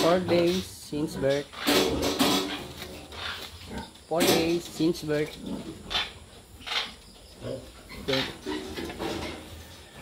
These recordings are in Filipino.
4 days since birth. 4 days since birth.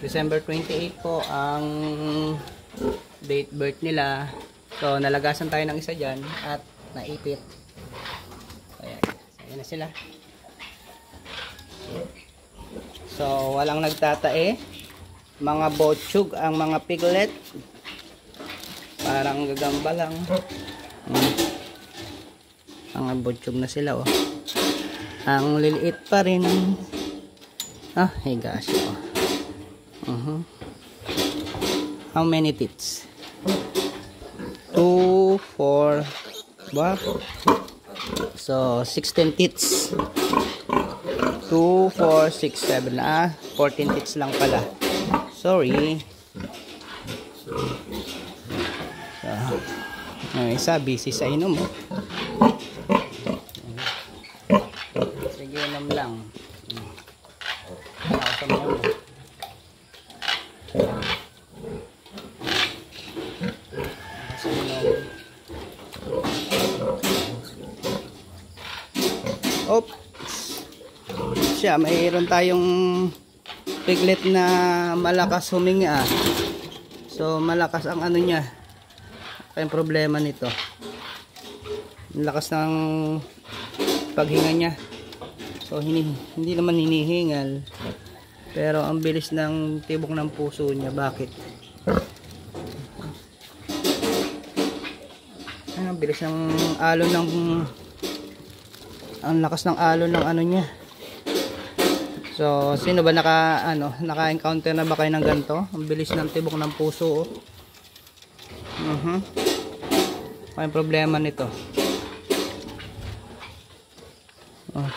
December 28 po ang date birth nila. So nalagasan tayo ng isa dyan at naipit. Ayan, ayan na sila. So walang nagtatae. Mga botsyug ang mga piglet. Parang gagamba lang. Mga botsyug na sila, oh. Ang liliit pa rin. Ah, hey gosh, oh. How many teats? 2, 4, ba? So 16 teats. 2, 4, 6, 7. 14 teats lang pala. Sorry. So, isa busy sa inom, oh. Sige, inom lang. Oops. Siya, mayroon tayong piglet na malakas huminga. So malakas ang ano niya. Kaya problema nito. Malakas ng paghinga niya. So hindi naman hinihingal. Pero ang bilis ng tibok ng puso niya. Bakit? Ang bilis ng alon ng ang lakas ng alon ng ano niya. So, sino ba naka-encounter na ba kayo ng ganito? Ang bilis ng tibok ng puso, oh. May problema nito. Oh.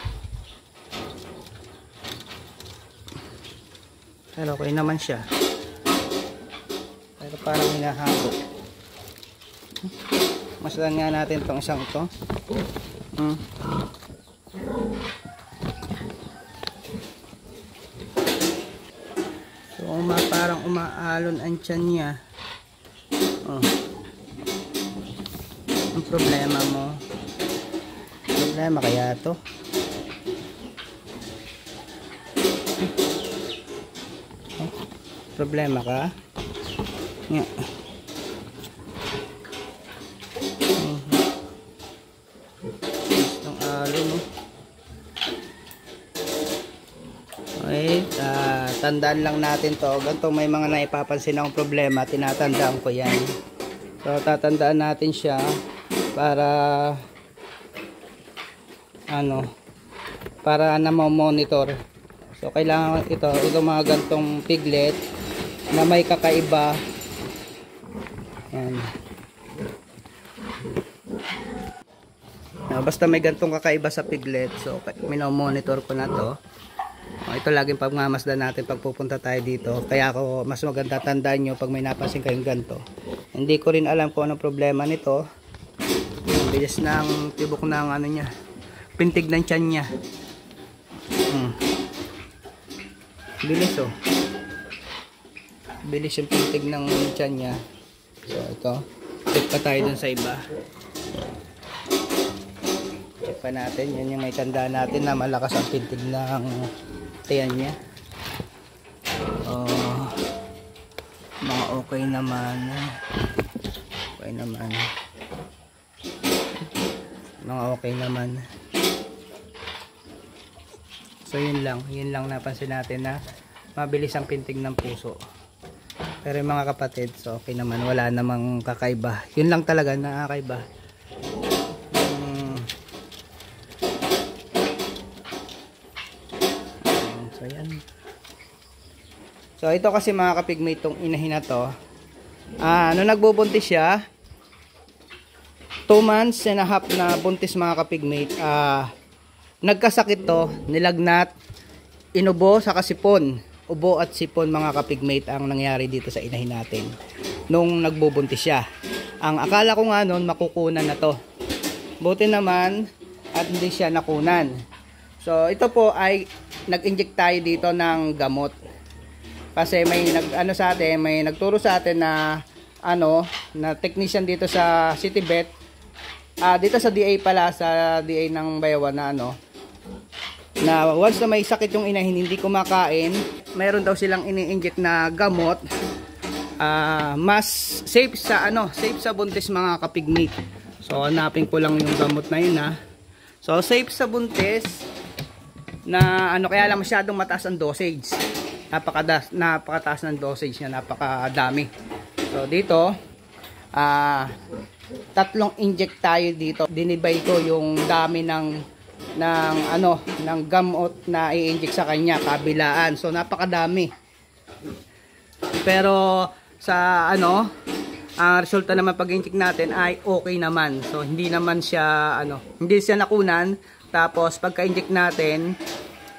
Pero okay naman siya. Pero parang hinahabol. Masdan nga natin itong isang ito. So, parang umaalon ang tiyan niya. Oh. Ang problema mo. Problema kaya to? Oh. Problema ka? Yeah. Ang alon, oh. Okay, tandaan lang natin to. Ganito may mga naipapansin akong problema, tinatandaan ko yan. So tatandaan natin siya para para na monitor. So kailangan ito mga gantong piglet na may kakaiba. Yan. Basta may gantong kakaiba sa piglet, so minomonitor ko na to. Ito laging pagmamasdan natin pag pupunta tayo dito. Kaya ako mas maganda tandaan nyo pag may napansin kayong ganito. Hindi ko rin alam kung anong problema nito. Bilis ng tibok ng ano niya. Pintig ng tiyan niya. Bilis, oh. Bilis yung pintig ng tiyan niya. So ito. Check pa tayo dun sa iba. Check pa natin. Yan yung may tandaan natin na malakas ang pintig ng tiyan niya. Mga okay naman. Okay naman. Mga okay naman. So yun lang napansin natin na mabilis ang pintig ng puso. Pero yung mga kapatid, so okay naman, wala namang kakaiba. Yun lang talaga nakakaiba. So yan. So ito kasi mga kapigmate, tong inahin na to. Nung nagbubuntis siya, 2 months and a half na buntis mga kapigmate, nagkasakit to, nilagnat, inubo sa kasipon. Ubo at sipon mga kapigmate ang nangyari dito sa inahin natin nung nagbubuntis siya. Ang akala ko nga noon makukunan na to. Buti naman at hindi siya nakunan. So ito po ay nag-inject tayo dito ng gamot. Kasi may may nagturo sa atin na na technician dito sa City Vet. Dito sa DA pala, sa DA ng Bayawan na once na may sakit yung inahin, hindi kumakain, mayroon daw silang ini-inject na gamot. Mas safe sa safe sa buntis mga kapigmate. So hanapin ko lang yung gamot na yun So safe sa buntis na kaya lang masyadong mataas ang dosage. Napakataas ng dosage niya, napakadami. So dito, 3 inject tayo dito. Dinibay ko yung dami ng gamot na i-inject sa kanya, kabilaan. So napakadami. Pero sa ang resulta naman pag-inject natin ay okay naman. So hindi naman siya hindi siya nakunan. Tapos pagka-inject natin,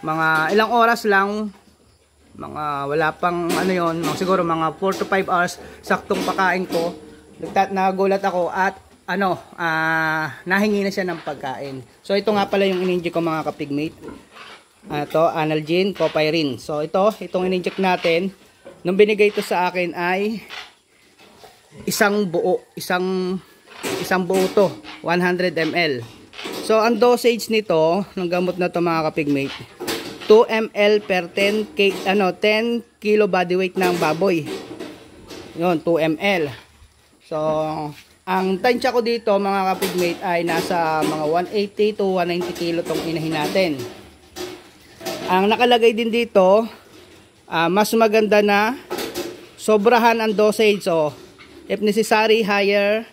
mga ilang oras lang, mga wala pang siguro mga 4 to 5 hours, saktong pakain ko. Nagulat ako at nahingi na siya ng pagkain. So ito nga pala yung in-inject ko mga kapigmate. Ito, Analgin, Copairin. So itong in-inject natin, nung binigay ito sa akin ay isang buo to, 100 ml. So ang dosage nito ng gamot na to mga kapigmate, 2 ml per 10 kilo body weight ng baboy. Yun, 2 ml. So ang tansya ko dito mga kapigmate ay nasa mga 180 to 190 kilo tong inahin natin. Ang nakalagay din dito, mas maganda na sobrahan ang dosage. So if necessary, higher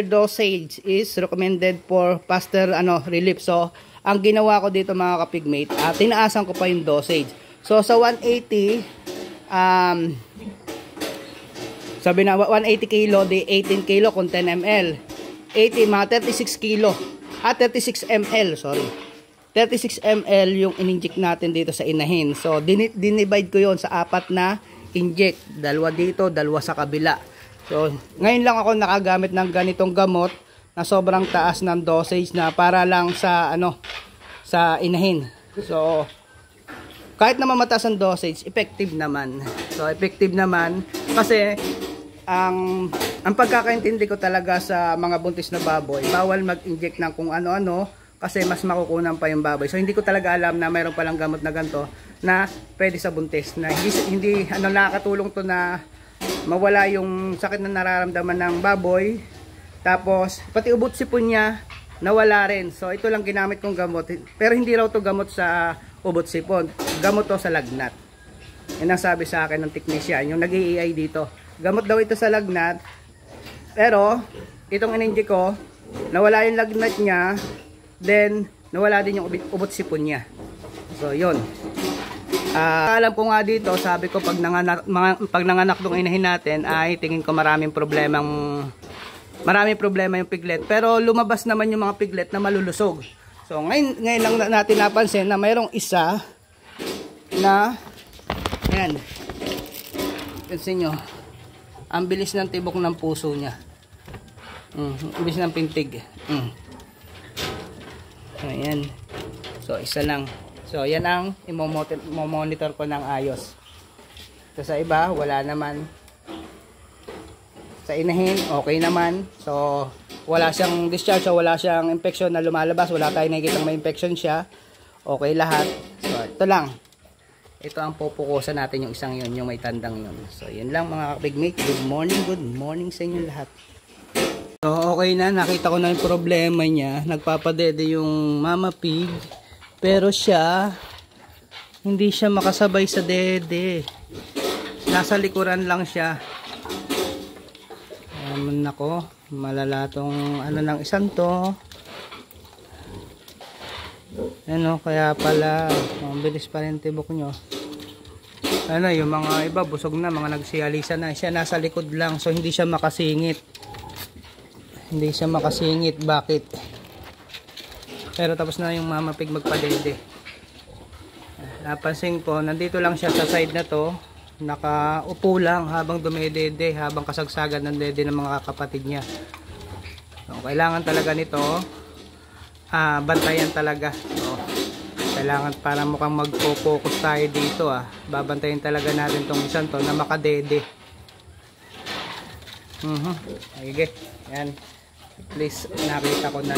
dosage is recommended for faster relief. So ang ginawa ko dito mga kapigmate, tinaasan ko pa yung dosage. So sa 180 sabi na 180 kilo, di 18 kilo kung 10 ml. 36 kilo. 36 ml, sorry. 36 ml yung in-inject natin dito sa inahin. So, dinivide ko yon sa 4 na inject. 2 dito, 2 sa kabila. So, ngayon lang ako nakagamit ng ganitong gamot na sobrang taas ng dosage na para lang sa sa inahin. So, kahit naman mataas ang dosage, effective naman. So, effective naman kasi ang pagkakaintindi ko talaga sa mga buntis na baboy, bawal mag-inject ng kung ano-ano kasi mas makukunan pa yung baboy. So hindi ko talaga alam na mayroon palang gamot na ganito na pwede sa buntis, na hindi nakakatulong to na mawala yung sakit na nararamdaman ng baboy. Tapos pati ubot sipon niya nawala rin. So ito lang ginamit kong gamot. Pero hindi raw to gamot sa ubot sipon. Gamot to sa lagnat. Yan ang sabi sa akin ng technician, yung nag-i-EI dito. Gamot daw ito sa lagnat. Pero itong in-inject ko, nawala yung lagnat niya, then nawala din yung ubot sipon niya. So yun. Alam ko nga dito, sabi ko pag nanganak tong inahin natin ay tingin ko maraming problema yung piglet. Pero lumabas naman yung mga piglet na malulusog. So ngayon lang natin napansin na mayroong isa na ayan. Pansin nyo, ang bilis ng tibok ng puso niya. Ang bilis ng pintig. Ayan. So isa lang. So yan ang i-monitor ko ng ayos. So sa iba, wala naman. Sa inahin, okay naman. So wala siyang discharge, so wala siyang infection na lumalabas. Wala tayong nakikitang may infection siya. Okay lahat. So ito lang. Ito ang pupukusan natin yung isang yun, yung may tandang yun. So yun lang mga kapigmate. Good morning sa inyo lahat. So okay na, nakita ko na yung problema niya. Nagpapadede yung mama pig. Pero siya, hindi siya makasabay sa dede. Nasa likuran lang siya. Nako, malala tong ng isang to. Kaya pala, ang bilis pa rin tibok nyo. Yung mga iba, busog na, mga nagsiyalisa na. Siya nasa likod lang, so hindi siya makasingit. Bakit? Pero tapos na yung mama pig magpadede. Napansin ko, nandito lang siya sa side na to. Nakaupo lang habang dumedede, habang kasagsagan ng dede ng mga kapatid niya. So, kailangan talaga nito, bantayan talaga. So, kailangan para mukhang mag-focus tayo dito. Babantayan talaga natin tong isang to na makadede. Sige. Yan. Please, nakita ko na.